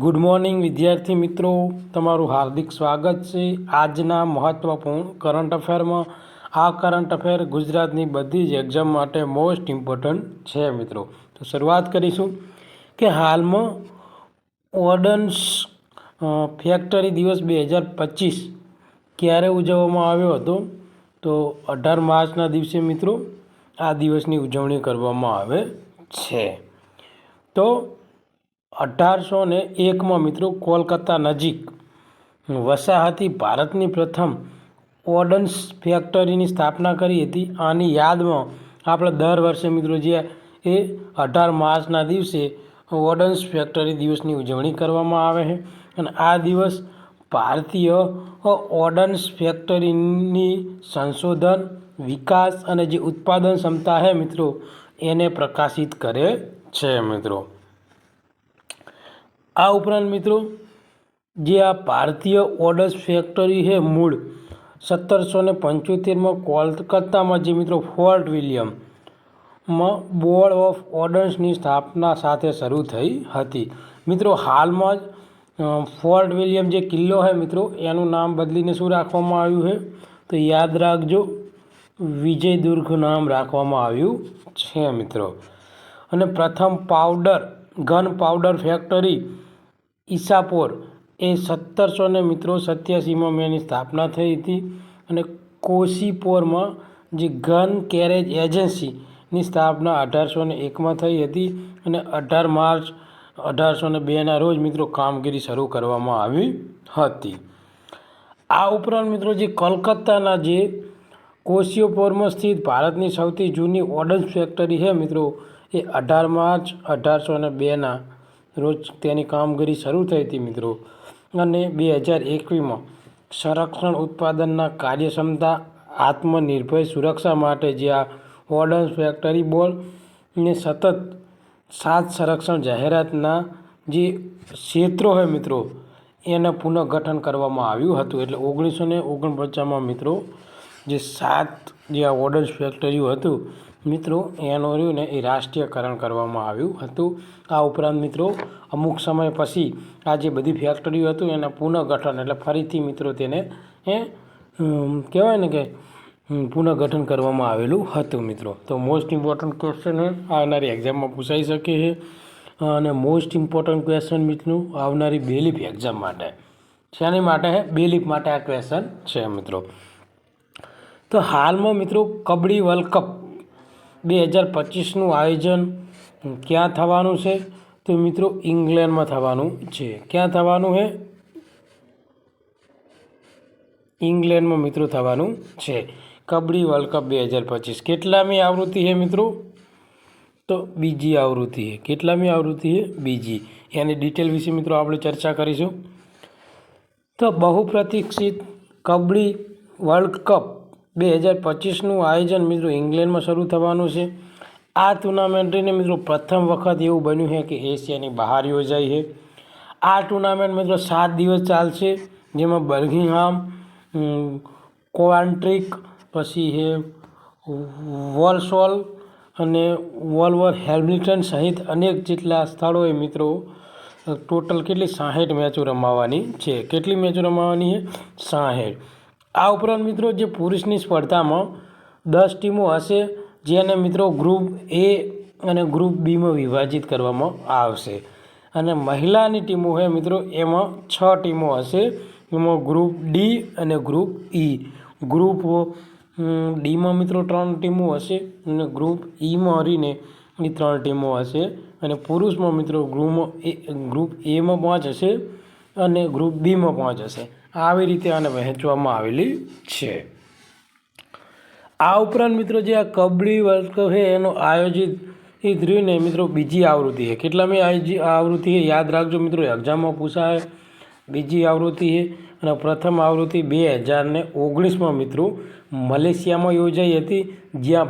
Good morning વિદ્યાર્થી મિત્રો, તમારું હાર્દિક સ્વાગત છે આજના મહત્ત્વપૂર્ણ કરંટ અફેરમાં। આ કરંટ અફેર ગુજરાતની બધી જ એક્ઝામ માટે મોસ્ટ ઇમ્પોર્ટન્ટ છે મિત્રો। તો શરૂઆત કરીશું કે હાલમાં ઓર્ડન્સ ફેક્ટરી દિવસ 2025 ક્યારે ઉજવવામાં આવ્યો હતો? તો 18 માર્ચના દિવસે મિત્રો આ દિવસની ઉજવણી કરવામાં આવે છે। તો 1801 મિત્રો કોલકાતા નજીક વસાહતી ભારતની પ્રથમ ઓર્ડન્સ ફેક્ટરીની સ્થાપના કરી હતી। આની યાદમાં આપણે દર વર્ષે મિત્રો જે એ 18 માર્ચના દિવસે ઓર્ડન્સ ફેક્ટરી દિવસની ઉજવણી કરવામાં આવે છે અને આ દિવસ ભારતીય ઓર્ડન્સ ફેક્ટરીની સંશોધન, વિકાસ અને જે ઉત્પાદન ક્ષમતા છે મિત્રો એને પ્રકાશિત કરે છે મિત્રો। આ ઉપરાંત મિત્રો જે આ ભારતીય ઓર્ડન્સ ફેક્ટરી છે મૂળ 1775 કોલકાતામાં જે મિત્રો ફોર્ટ વિલિયમમાં બોર્ડ ઓફ ઓર્ડન્સની સ્થાપના સાથે શરૂ થઈ હતી। મિત્રો હાલમાં જ ફોર્ટ વિલિયમ જે કિલ્લો છે મિત્રો એનું નામ બદલીને શું રાખવામાં આવ્યું છે? તો યાદ રાખજો, વિજયદુર્ગ નામ રાખવામાં આવ્યું છે મિત્રો। અને પ્રથમ ગન પાવડર ફેક્ટરી ઈસાપોર એ 1787 એની સ્થાપના થઈ હતી અને કોશીપોરમાં જે ગન કેરેજ એજન્સીની સ્થાપના 1801 થઈ હતી અને 18 માર્ચ 1802ના રોજ મિત્રો કામગીરી શરૂ કરવામાં આવી હતી। આ ઉપરાંત મિત્રો જે કોલકાતાના જે કોશીપોરમાં સ્થિત ભારતની સૌથી જૂની ઓર્ડન્સ ફેક્ટરી છે મિત્રો એ 18 માર્ચ 1802ના રોજ તેની કામગીરી શરૂ થઈ હતી મિત્રો અને 2021માં સંરક્ષણ ઉત્પાદનના કાર્યક્ષમતા આત્મનિર્ભર સુરક્ષા માટે જે આ ઓર્ડન્સ ફેક્ટરી બોર્ડને સતત 7 સંરક્ષણ જાહેરાતના જે ક્ષેત્રો છે મિત્રો એના પુનઃગઠન કરવામાં આવ્યું હતું। એટલે 1949માં મિત્રો જે 7 જે આ ઓર્ડન્સ ફેક્ટરીઓ હતું મિત્રો એનું રહ્યું ને એ રાષ્ટ્રીયકરણ કરવામાં આવ્યું હતું। આ ઉપરાંત મિત્રો અમુક સમય પછી આ જે બધી ફેક્ટરીઓ હતું એના પુનઃગઠન એટલે ફરીથી મિત્રો તેને કહેવાય ને કે પુનઃગઠન કરવામાં આવેલું હતું મિત્રો। તો મોસ્ટ ઇમ્પોર્ટન્ટ ક્વેશ્ચન આવનારી એક્ઝામમાં પૂછાઈ શકે છે અને મોસ્ટ ઇમ્પોર્ટન્ટ ક્વેશ્ચન મિત્રો આવનારી બેલીફ એક્ઝામ માટે શેની માટે છે? બેલીફ માટે આ ક્વેશ્ચન છે મિત્રો। તો હાલમાં મિત્રો કબડ્ડી વર્લ્ડ કપ 2025નું આયોજન ક્યાં થવાનું છે? તો મિત્રો ઇંગ્લેન્ડમાં થવાનું છે। ક્યાં થવાનું છે? ઇંગ્લેન્ડમાં મિત્રો થવાનું છે કબડ્ડી વર્લ્ડ કપ 2025। કેટલામી આવૃત્તિ છે મિત્રો? તો બીજી આવૃત્તિ છે। કેટલામી આવૃત્તિ છે? બીજી। એની ડિટેલ વિશે મિત્રો આપણે ચર્ચા કરીશું। તો બહુપ્રતીક્ષિત કબડ્ડી વર્લ્ડ કપ 2025નું આયોજન મિત્રો ઇંગ્લેન્ડમાં શરૂ થવાનું છે। આ ટુર્નામેન્ટને મિત્રો પ્રથમ વખત એવું બન્યું છે કે એશિયાની બહાર યોજાઈ છે। આ ટુર્નામેન્ટ મિત્રો 7 દિવસ ચાલશે, જેમાં બર્મિંગહામ, કોવાન્ટ્રિક, પછી છે વોલ્સોલ અને વોલ્વરહેમ્પટન સહિત અનેક જેટલા સ્થળોએ મિત્રો ટોટલ કેટલી 60 મેચો રમાવાની છે। કેટલી મેચો રમાવાની છે? 60। આ ઉપરાંત મિત્રો જે પુરુષની સ્પર્ધામાં 10 ટીમો હશે, જેને મિત્રો ગ્રુપ એ અને ગ્રુપ બીમાં વિભાજિત કરવામાં આવશે અને મહિલાની ટીમો છે મિત્રો એમાં 6 ટીમો હશે, એમાં ગ્રુપ ડી અને ગ્રુપ ઈ। ગ્રુપ ડીમાં મિત્રો 3 ટીમો હશે અને ગ્રુપ ઈમાં હરીને એ 3 ટીમો હશે અને પુરુષમાં મિત્રો ગ્રુપ એમાં 5 હશે અને ગ્રુપ બીમાં 5 હશે। આવી રીતે આને વહેંચવામાં આવેલી છે। આ ઉપરાંત મિત્રો જે આ કબડ્ડી વર્લ્ડ કપ છે એનો આયોજિત રહ્યું ને મિત્રો બીજી આવૃત્તિ છે। કેટલામી આવૃત્તિ છે? યાદ રાખજો મિત્રો, એક્ઝામમાં પૂછાય બીજી આવૃત્તિ છે અને પ્રથમ આવૃત્તિ 2019માં મિત્રો મલેશિયામાં યોજાઈ હતી, જ્યાં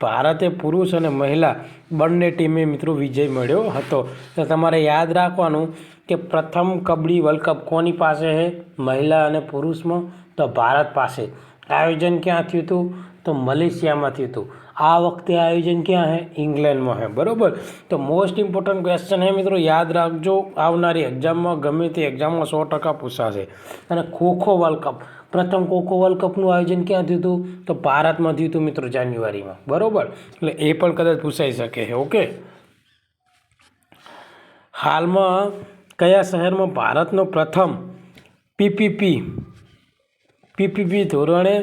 ભારતે પુરુષ અને મહિલા બંને ટીમે મિત્રો વિજય મળ્યો હતો। તો તમારે યાદ રાખવાનું કે પ્રથમ કબડ્ડી વર્લ્ડ કપ કોની પાસે છે? મહિલા અને પુરુષમાં? તો ભારત પાસે। આયોજન ક્યાં થયું હતું? તો મલેશિયામાં થયું હતું। आ वक्ते आयोजन क्या है? इंग्लैंड में है। बराबर। तो मोस्ट इम्पोर्टન્ટ क्वेश्चन है मित्रों, याद रखो आवनारी एग्जाम में गमे ते एग्जाम में 100% पूछाशे। अने खो वर्ल्ड कप, प्रथम खो वर्ल्ड कपનું આયોજન ક્યાં થયું હતું? તો ભારતમાં થયું હતું મિત્રો, જાન્યુઆરીમાં। બરાબર, એટલે એ પણ કદાચ પૂછાઈ શકે છે। ઓકે, હાલમાં કયા શહેરમાં ભારતનો પ્રથમ પીપીપી ધોરણે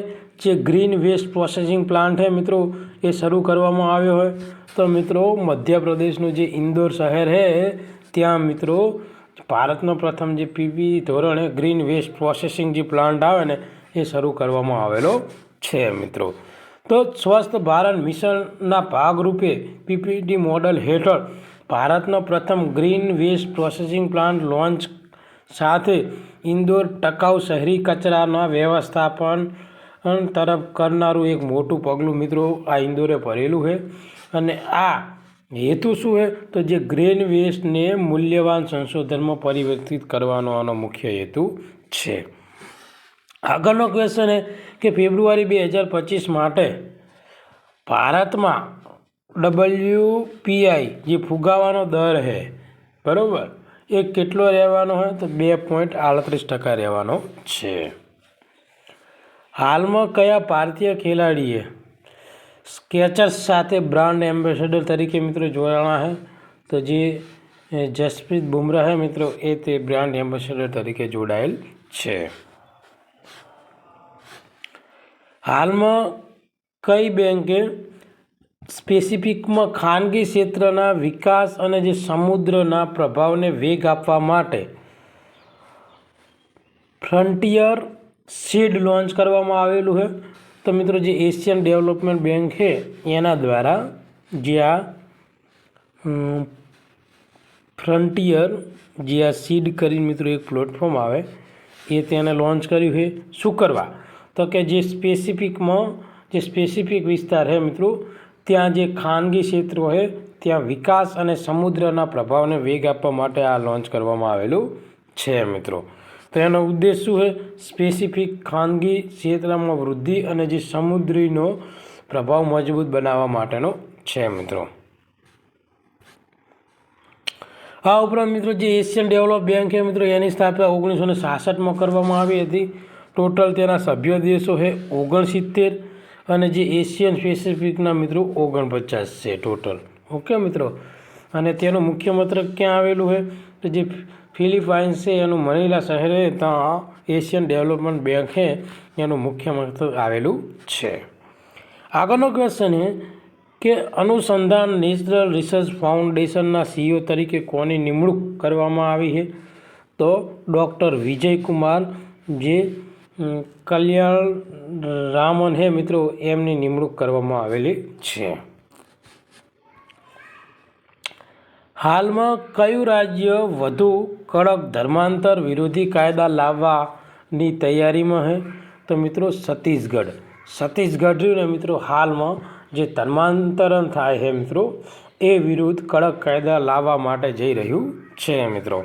જે ગ્રીન વેસ્ટ પ્રોસેસિંગ પ્લાન્ટ है મિત્રો એ શરૂ કરવામાં આવ્યો હોય? તો મિત્રો મધ્યપ્રદેશનું જે ઇન્દોર શહેર છે ત્યાં મિત્રો ભારતનો પ્રથમ જે પીપી ધોરણે ગ્રીન વેસ્ટ પ્રોસેસિંગ જે પ્લાન્ટ આવે ને એ શરૂ કરવામાં આવેલો છે મિત્રો। તો સ્વસ્થ ભારત મિશનના ભાગરૂપે પીપીટી મોડલ હેઠળ ભારતનો પ્રથમ green waste processing plant launch સાથે ઇન્દોર ટકાઉ શહેરી કચરાના વ્યવસ્થાપન તરફ કરનારું એક મોટું પગલું મિત્રો આ ઇન્દોરે ભરેલું છે। અને આ હેતુ શું છે? તો જે ગ્રીન વેસ્ટને મૂલ્યવાન સંશોધનમાં પરિવર્તિત કરવાનો આનો મુખ્ય હેતુ છે। આગળનો ક્વેશ્ચન છે કે ફેબ્રુઆરી 2025 માટે ભારતમાં WPI જે ફુગાવાનો દર છે, બરાબર, એ કેટલો રહેવાનો હોય? તો 2.38% રહેવાનો છે। હાલમાં કયા ભારતીય ખેલાડીએ સ્કેચર્સ સાથે બ્રાન્ડ એમ્બેસેડર તરીકે મિત્રો જોડાણા છે? તો જે જસપ્રીત બુમરાહ है મિત્રો એ તે બ્રાન્ડ એમ્બેસેડર તરીકે જોડાયેલ છે। હાલમાં કઈ બેંકે સ્પેસિફિકમાં ખાનગી ક્ષેત્રના વિકાસ અને જે સમુદ્રના પ્રભાવને વેગ આપવા માટે ફ્રન્ટિયર સીડ લોન્ચ કરવામાં આવેલું છે? તો મિત્રો જે એશિયન ડેવલપમેન્ટ બેંક છે એના દ્વારા જે આ ફ્રન્ટિયર જે આ સીડ કરીને મિત્રો એક પ્લેટફોર્મ આવે એ તેને લોન્ચ કર્યું છે। શું કરવા? તો કે જે સ્પેસિફિક વિસ્તાર છે મિત્રો ત્યાં જે ખાનગી ક્ષેત્રો છે ત્યાં વિકાસ અને સમુદ્રના પ્રભાવને વેગ આપવા માટે આ લોન્ચ કરવામાં આવેલું છે મિત્રો। તો એનો ઉદ્દેશ શું છે? સ્પેસિફિક ખાનગી ક્ષેત્રમાં વૃદ્ધિ અને જે સમુદ્રીનો પ્રભાવ મજબૂત બનાવવા માટેનો છે મિત્રો। આ ઉપરાંત મિત્રો જે એશિયન ડેવલપ બેંક છે મિત્રો એની સ્થાપના 1966માં કરવામાં આવી હતી। ટોટલ તેના સભ્ય દેશો છે 69 અને જે એશિયન પેસિફિકના મિત્રો 49 છે ટોટલ। ઓકે મિત્રો, અને તેનું મુખ્ય મથક ક્યાં આવેલું છે? તો જે ફિલિપાઇન્સ છે એનું મનીલા શહેર છે ત્યાં એશિયન ડેવલપમેન્ટ બેંક છે એનું મુખ્ય મથક આવેલું છે। આગળનો ક્વેશ્ચન છે કે અનુસંધાન નેશનલ રિસર્ચ ફાઉન્ડેશનના CEO તરીકે કોની નિમણૂક કરવામાં આવી છે? તો ડૉક્ટર વિજયકુમાર જે કલ્યાણ રામન હે મિત્રો એમની નિમણૂક કરવામાં આવેલી છે। હાલમાં કયું રાજ્ય વધુ કડક ધર્માંતર વિરોધી કાયદા લાવવાની તૈયારીમાં છે? તો મિત્રો છત્તીસગઢ રહ્યું ને મિત્રો હાલમાં જે ધર્માંતરણ થાય છે મિત્રો એ વિરુદ્ધ કડક કાયદા લાવવા માટે જઈ રહ્યું છે મિત્રો।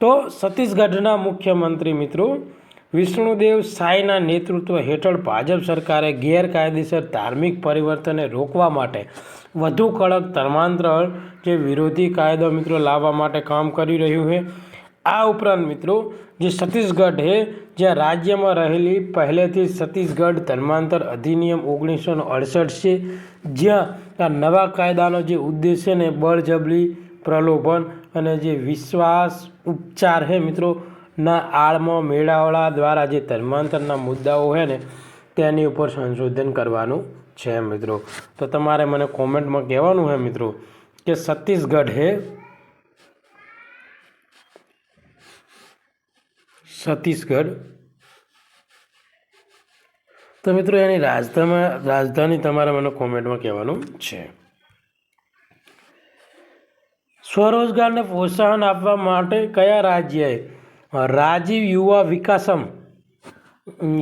તો છત્તીસગઢના મુખ્યમંત્રી મિત્રો વિષ્ણુદેવ સાયના નેતૃત્વ હેઠળ ભાજપ સરકારે ગેરકાયદેસર ધાર્મિક પરિવર્તનને રોકવા માટે વધુ કડક ધર્માંતરણ જે વિરોધી કાયદો મિત્રો લાવવા માટે કામ કરી રહ્યું છે। આ ઉપરાંત મિત્રો જે છત્તીસગઢ છે જ્યાં રાજ્યમાં રહેલી પહેલેથી છત્તીસગઢ ધર્માંતર અધિનિયમ 1968 છે, જ્યાં આ નવા કાયદાનો જે ઉદ્દેશ છે ને બળજબરી, પ્રલોભન અને જે વિશ્વાસ ઉપચાર છે મિત્રો ના આળમાં મેળાવડા દ્વારા જે ધર્માંતરના મુદ્દાઓ છે ને તેની ઉપર સંશોધન કરવાનું છે મિત્રો। તો તમારે મને કોમેન્ટમાં કહેવાનું છે મિત્રો કે છત્તીસગઢ તો મિત્રો એની રાજધાની તમારે મને કોમેન્ટમાં કહેવાનું છે। સ્વરોજગારને પ્રોત્સાહન આપવા માટે કયા રાજ્યએ રાજીવ યુવા વિકાસમ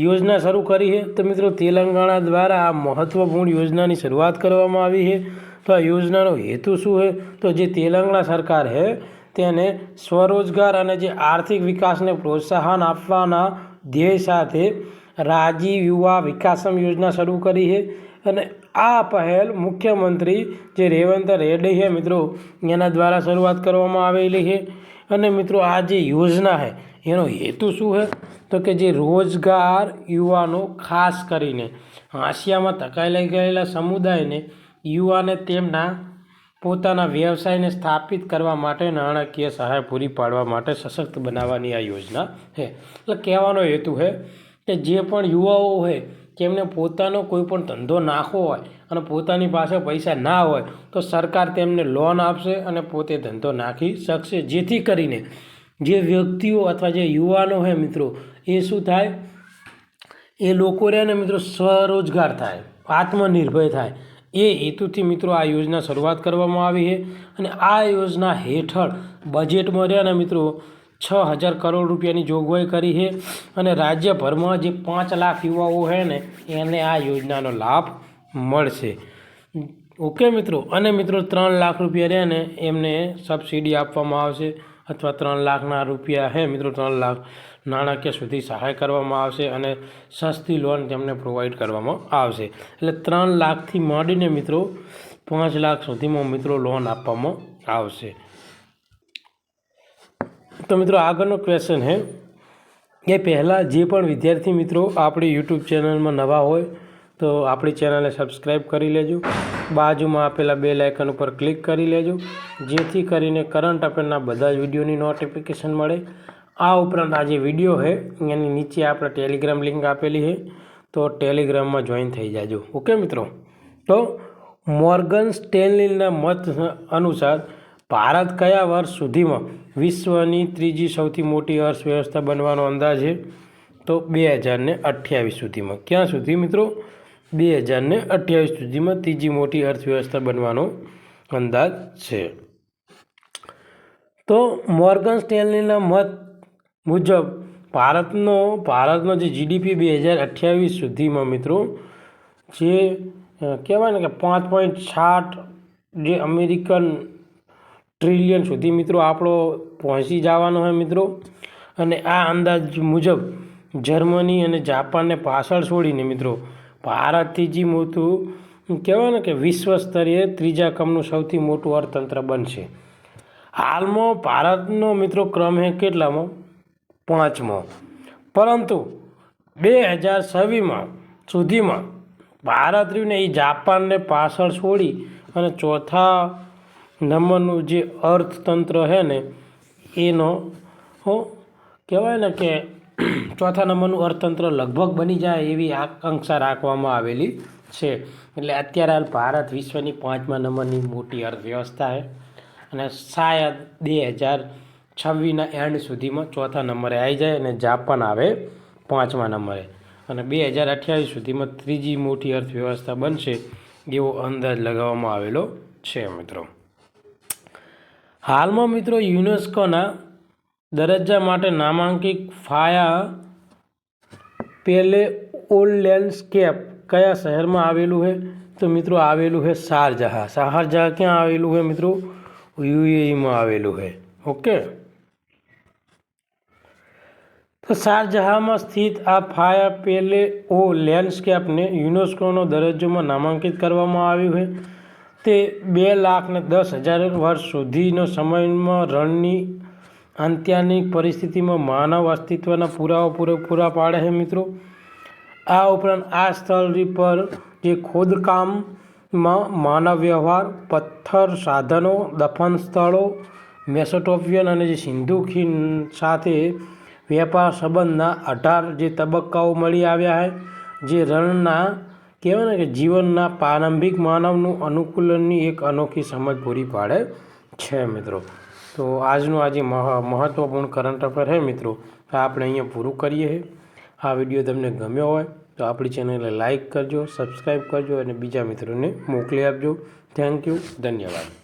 યોજના શરૂ કરી છે? તો મિત્રો તેલંગાણા દ્વારા આ મહત્વપૂર્ણ યોજનાની શરૂઆત કરવામાં આવી છે। તો આ યોજનાનો હેતુ શું છે? તો જે તેલંગાણા સરકાર છે તેને સ્વરોજગાર અને જે આર્થિક વિકાસને પ્રોત્સાહન આપવાના ધ્યેય સાથે રાજીવ યુવા વિકાસમ યોજના શરૂ કરી છે। અને આ પહેલ મુખ્યમંત્રી જે રેવંત રેડ્ડી છે મિત્રો એના દ્વારા શરૂઆત કરવામાં આવેલી છે। અને મિત્રો આ જે યોજના છે એનો હેતુ શું છે તો કે જે રોજગાર યુવાનો ખાસ કરીને હાંસિયામાં ધકેલાઈ ગયેલા સમુદાયને યુવાને તેમના પોતાના વ્યવસાયને સ્થાપિત કરવા માટે નાણાકીય સહાય પૂરી પાડવા માટે સશક્ત બનાવવાની આ યોજના છે। એટલે કહેવાનો હેતુ છે કે જે પણ યુવાઓ હોય તેમને પોતાનો કોઈ પણ ધંધો નાખવો હોય અને પોતાની પાસે પૈસા ના હોય તો સરકાર તેમને લોન આપશે અને પોતે ધંધો નાખી શકશે, જેથી કરીને જે વ્યક્તિઓ અથવા જે યુવાનો હોય મિત્રો એ શું થાય, એ લોકો રહે ને મિત્રો સ્વરોજગાર થાય, આત્મનિર્ભર થાય। એ હેતુથી મિત્રો આ યોજના શરૂઆત કરવામાં આવી છે। અને આ યોજના હેઠળ બજેટમાં રહ્યા ને મિત્રો 6,000 કરોડ રૂપિયાની જોગવાઈ કરી છે। અને રાજ્યભરમાં જે 5 લાખ યુવાઓ છે ને એને આ યોજનાનો લાભ મળશે। ઓકે મિત્રો, અને મિત્રો 3 લાખ રૂપિયા રહ્યા ને એમને સબસિડી આપવામાં આવશે, અથવા 3 લાખના રૂપિયા છે મિત્રો 3 લાખ નાણાકીય સુધી સહાય કરવામાં આવશે અને સસ્તી લોન તેમને પ્રોવાઈડ કરવામાં આવશે। એટલે 3 લાખથી માંડીને મિત્રો 5 લાખ સુધીમાં મિત્રો લોન આપવામાં આવશે। તો મિત્રો આગળનો ક્વેશ્ચન છે એ પહેલાં જે પણ વિદ્યાર્થી મિત્રો આપણી યુટ્યુબ ચેનલમાં નવા હોય તો આપણી ચેનલને સબસ્ક્રાઈબ કરી લેજો, બાજુમાં આપેલા બેલ આઇકન ઉપર ક્લિક કરી લેજો, જેથી કરીને કરંટ અફેરના બધા જ વિડીયોની નોટિફિકેશન મળે। આ ઉપરાંત આ જે વિડીયો છે એની નીચે આપણે ટેલિગ્રામ લિંક આપેલી છે, તો ટેલિગ્રામમાં જોઈન થઈ જાજો। ઓકે મિત્રો, તો મોર્ગન સ્ટેનલીના મત અનુસાર ભારત કયા વર્ષ સુધીમાં વિશ્વની ત્રીજી સૌથી મોટી અર્થવ્યવસ્થા બનવાનો અંદાજ છે? તો 2028 સુધીમાં। ક્યાં સુધી મિત્રો? 2028 સુધીમાં ત્રીજી મોટી અર્થવ્યવસ્થા બનવાનો અંદાજ છે। તો મોર્ગન સ્ટેનલીના મત મુજબ ભારતનો જે જીડીપી 2028 સુધીમાં મિત્રો જે કહેવાય ને કે 5.60 જે અમેરિકન ટ્રિલિયન સુધી મિત્રો આપણો પહોંચી જવાનો હોય મિત્રો। અને આ અંદાજ મુજબ જર્મની અને જાપાનને પાછળ છોડીને મિત્રો ભારત ત્રીજી મોટું કહેવાય ને કે વિશ્વ સ્તરીય ત્રીજા ક્રમનું સૌથી મોટું અર્થતંત્ર બનશે। હાલમાં ભારતનો મિત્રો ક્રમ છે કેટલામાં? 5મો, પરંતુ 2026 સુધીમાં ભારત રહ્યું ને એ જાપાનને પાછળ છોડી અને ચોથા નંબરનું જે અર્થતંત્ર છે ને એનો કહેવાય ને કે ચોથા નંબરનું અર્થતંત્ર લગભગ બની જાય એવી આકાંક્ષા રાખવામાં આવેલી છે। એટલે અત્યારે હાલ ભારત વિશ્વની 5મા નંબરની મોટી અર્થવ્યવસ્થા છે અને શાયદ 2026ના એન્ડ સુધીમાં ચોથા નંબરે આવી જાય અને જાપાન આવે 5મા નંબરે, અને 2028 સુધીમાં ત્રીજી મોટી અર્થવ્યવસ્થા બનશે એવો અંદાજ લગાવવામાં આવેલો છે મિત્રો। હાલમાં મિત્રો યુનેસ્કોના દરજ્જા માટે નામાંકિત ફાયા પેલે ઓલ લેન્ડસ્કેપ કયા શહેરમાં આવેલું છે? તો મિત્રો આવેલું છે શારજાહ। શારજાહ ક્યાં આવેલું છે મિત્રો? યુએઈમાં આવેલું છે। ઓકે, તો શારજાહમાં સ્થિત આ ફાયા પેલે ઓ લેન્ડસ્કેપને યુનેસ્કોનો દરજ્જોમાં નામાંકિત કરવામાં આવ્યું છે। તે 2,10,000 વર્ષ સુધીનો સમયમાં રણની આત્યંતિક પરિસ્થિતિમાં માનવ અસ્તિત્વના પુરાવા પૂરા પાડે છે મિત્રો। આ ઉપરાંત આ સ્થળ પર જે ખોદકામમાં માનવ વ્યવહાર, પથ્થર સાધનો, દફન સ્થળો, મેસોપોટેમિયન અને જે સિંધુ ખીણ સાથે વેપાર સંબંધના 18 જે તબક્કાઓ મળી આવ્યા છે, જે રણના કહેવાય ને કે જીવનના પ્રારંભિક માનવનું અનુકૂલનની એક અનોખી સમજ પૂરી પાડે છે મિત્રો। તો આજનું આજે મહત્ત્વપૂર્ણ કરંટ અફેર છે મિત્રો, આપણે અહીંયા પૂરું કરીએ છીએ। આ વિડીયો તમને ગમ્યો હોય તો આપણી ચેનલને લાઇક કરજો, સબસ્ક્રાઈબ કરજો અને બીજા મિત્રોને મોકલી આપજો। થેન્ક યુ, ધન્યવાદ।